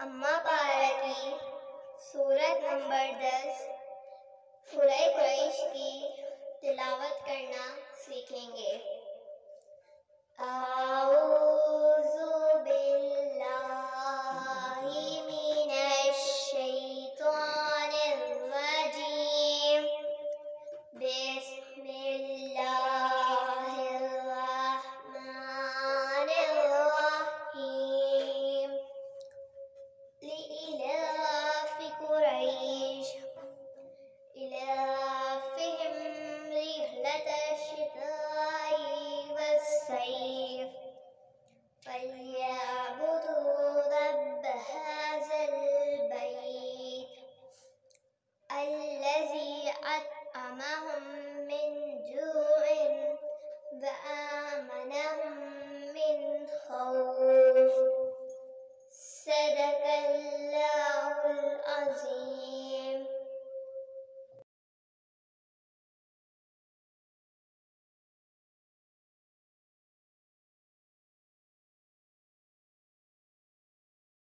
अम्मा पारा की सूरत नंबर 10 सूरह कुरैश की तिलावत करना सीखेंगे। आऊज़ु बिल्लाहि मिनश शैतानिर रजीम। बिस्मिल्लाहिर रहमानिर रहीम। लिइलाफि कुरैश इलाफिहिम रिहलतश शिताई वस्सैफ फल्यअबुदू रब्ब हाज़ल बैत अल्लज़ी अत्अमहुम मिन जूइन व आमनहुम मिन खौफ। सदक़ल्लाहु